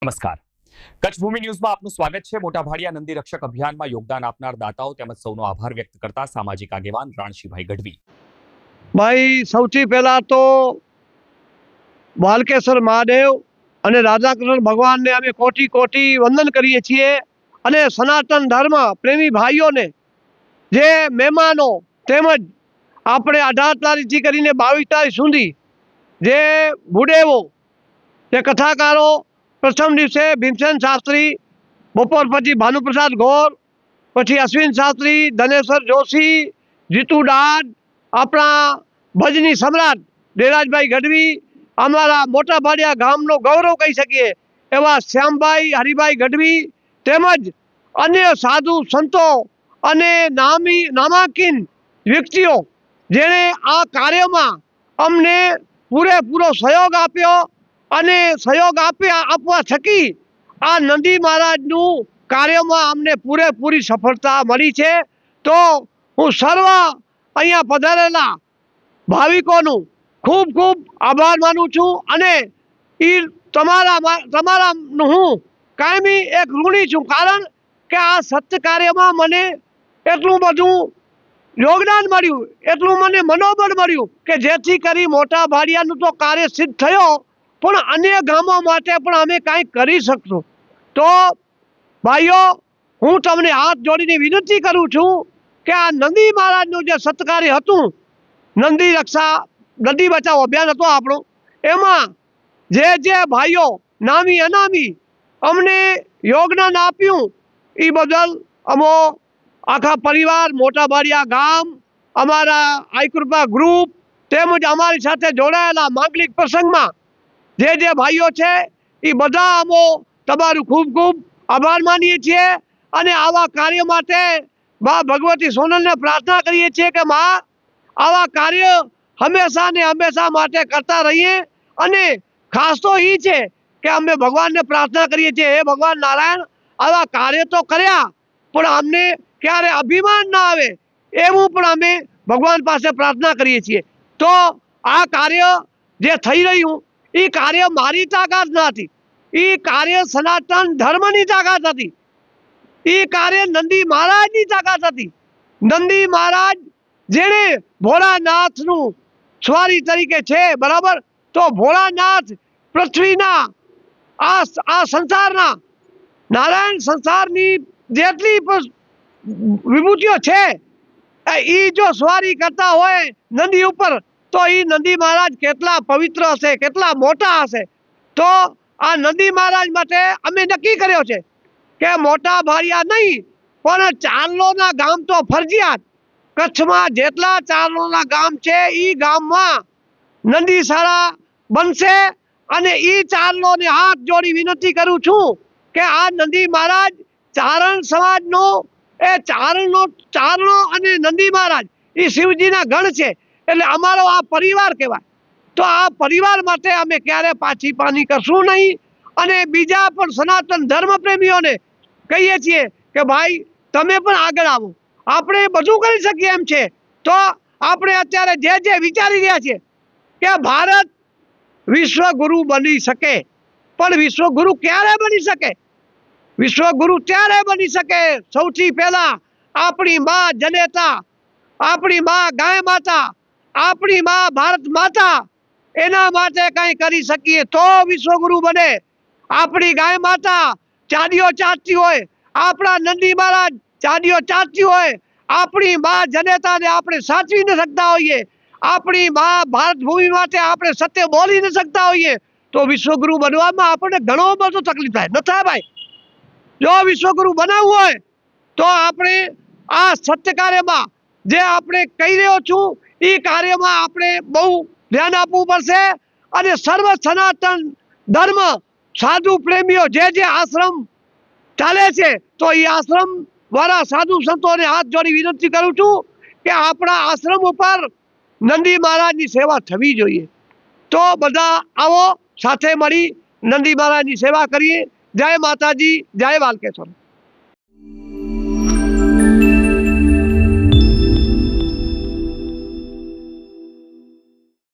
નમસ્કાર, કચ્છ ભૂમિ ન્યૂઝમાં આપનું સ્વાગત છે। મોટા ભાડિયા નંદી રક્ષક અભિયાનમાં યોગદાન આપનાર દાતાઓ તેમજ સૌનો આભાર વ્યક્ત કરતા સામાજિક આગેવાન રાણશીભાઈ ગઢવી। ભાઈ સૌથી પહેલા તો બાલકેશ્વર મહાદેવ અને રાધાકૃષ્ણ ભગવાનને અમે કોટી કોટી વંદન કરીએ છીએ અને સનાતન ધર્મ પ્રેમી ભાઈઓને જે મહેમાનો તેમજ આપણે 18 તારીખથી કરીને 22 તારીખ સુધી જે ભૂદેવો જે કથાકારો પ્રથમ દિવસે ભીમસેન શાસ્ત્રી, બપોર પછી ભાનુપ્રસાદ ગોર, પછી અશ્વિન શાસ્ત્રી, ધનેશ્વર જોશી, જીતુ દાદ, આપણા ભજની સમ્રાટ દેરાજભાઈ ગઢવી, અમારા મોટા ભાડિયા ગામનો ગૌરવ કહી શકીએ એવા શ્યામભાઈ હરિભાઈ ગઢવી તેમજ અન્ય સાધુ સંતો અને નામાંકિન વ્યક્તિઓ જેણે આ કાર્યમાં અમને પૂરેપૂરો સહયોગ આપ્યો અને સહયોગ આપવા થકી આ નંદી મહારાજનું કાર્યમાં અમને પૂરેપૂરી સફળતા મળી છે। તો હું સર્વ અહીંયા પધારેલા ભાવિકોનું ખૂબ ખૂબ આભાર માનું છું અને એ તમારાનું હું કાયમી એક ઋણી છું, કારણ કે આ સત્ય કાર્યમાં મને એટલું બધું યોગદાન મળ્યું, એટલું મને મનોબળ મળ્યું કે જેથી કરી મોટા ભાડિયાનું તો કાર્ય સિદ્ધ થયો, પણ અન્ય ગામો માટે પણ અમે કાંઈ કરી શકશું। તો ભાઈઓ, હું તમને હાથ જોડીને વિનંતી કરું છું કે આ નંદી મહારાજનું જે સત્કાર્ય હતું, નંદી બચાવો અભિયાન હતો આપણું, એમાં જે ભાઈઓ નામી અનામી અમને યોગદાન આપ્યું એ બદલ અમો આખા પરિવાર, મોટા ભાડિયા ગામ, અમારા આઈકૃપા ગ્રુપ તેમજ અમારી સાથે જોડાયેલા માંગલિક પ્રસંગમાં જે ભાઈઓ છે એ બધા અમો તમારું ખૂબ ખૂબ આભાર માનીએ છીએ અને આવા કાર્ય માટે મા ભગવતી સોનલને પ્રાર્થના કરીએ છીએ કે મા આવા કાર્ય હંમેશા ને હંમેશા માટે કરતા રહીએ। અને ખાસ તો એ છે કે અમે ભગવાનને પ્રાર્થના કરીએ છીએ, હે ભગવાન નારાયણ, આવા કાર્ય તો કર્યા પણ અમને ક્યારે અભિમાન ના આવે એવું પણ અમે ભગવાન પાસે પ્રાર્થના કરીએ છીએ। તો આ કાર્ય જે થઈ રહ્યું એ કાર્ય મારી તાકાત ન હતી, એ કાર્ય સનાતન ધર્મની તાકાત હતી, એ કાર્ય નંદી મહારાજની તાકાત હતી। નંદી મહારાજ જેણે ભોળાનાથનું સ્વારી તરીકે છે, બરાબર, તો ભોળાનાથ પૃથ્વીના આ સંસારના નારાયણ સંસારની જેટલી વિભૂતિઓ છે એ જો સ્વારી કરતા હોય નંદી ઉપર, તો એ નંદી મહારાજ કેટલા પવિત્ર હશે, કેટલા મોટા હશે। તો આ નંદી મહારાજ માટે અમે નક્કી કર્યો છે કે મોટા ભાડિયા નહીં પણ ચારલોના ગામ તો ફરજિયાત, કચ્છમાં જેટલા ચારલોના ગામ છે એ ગામમાં નંદીશાળા બનશે અને એ ચારલોને હાથ જોડી વિનંતી કરું છું કે આ નંદી મહારાજ ચારણ સમાજનો ચારણો અને નંદી મહારાજ એ શિવજીના ગણ છે, એટલે અમારો આ પરિવાર કહેવાય। તો આ પરિવાર માટે અમે ક્યારે પાછી પાની કરશું નહીં અને બીજા પણ સનાતન ધર્મ પ્રેમીઓને કહીએ છીએ કે ભાઈ તમે પણ આગળ આવો, આપણે બધું કરી શકીએ એમ છે। તો આપણે અત્યારે જે વિચારી રહ્યા છીએ કે ભારત વિશ્વગુરુ બની શકે, પણ વિશ્વગુરુ ક્યારે બની શકે? વિશ્વગુરુ ત્યારે બની શકે સૌથી પહેલા આપણી માં જનેતા, આપણી માં ગાય માતા, આપણી માં ભારત માતા, એના માટે કંઈ કરી શકીએ તો વિશ્વગુરુ બને। આપણી ગાય માતા ચાંદીઓ ચાટતી હોય, આપણા નંદી મહારાજ ચાંદીઓ ચાટતી હોય, આપણી માં જનેતાને આપણે સાચવી ન શકતા હોઈએ, આપણી માં ભારત ભૂમિ માટે આપણે સત્ય બોલી ન શકતા હોઈએ, તો વિશ્વગુરુ બનવામાં આપણને ઘણો બધો તકલીફ થાય, ન થાય ભાઈ? જો વિશ્વગુરુ બનાવવું હોય તો આપણે આ સત્ય કાર્યમાં જે આપણે કહી રહ્યો છું એ કાર્યમાં આપણે બહુ ધ્યાન આપવું પડશે અને સર્વ સનાતન ધર્મ સાધુ પ્રેમીઓ જે આશ્રમ ચાલે છે, તો એ આશ્રમ વાળા સાધુ સંતોને હાથ જોડી વિનંતી કરું છું કે આપણા આશ્રમ ઉપર નંદી મહારાજની સેવા થવી જોઈએ। તો બધા આવો, સાથે મળી નંદી મહારાજની સેવા કરીએ। જય માતાજી, જય બાલકેશ્વર।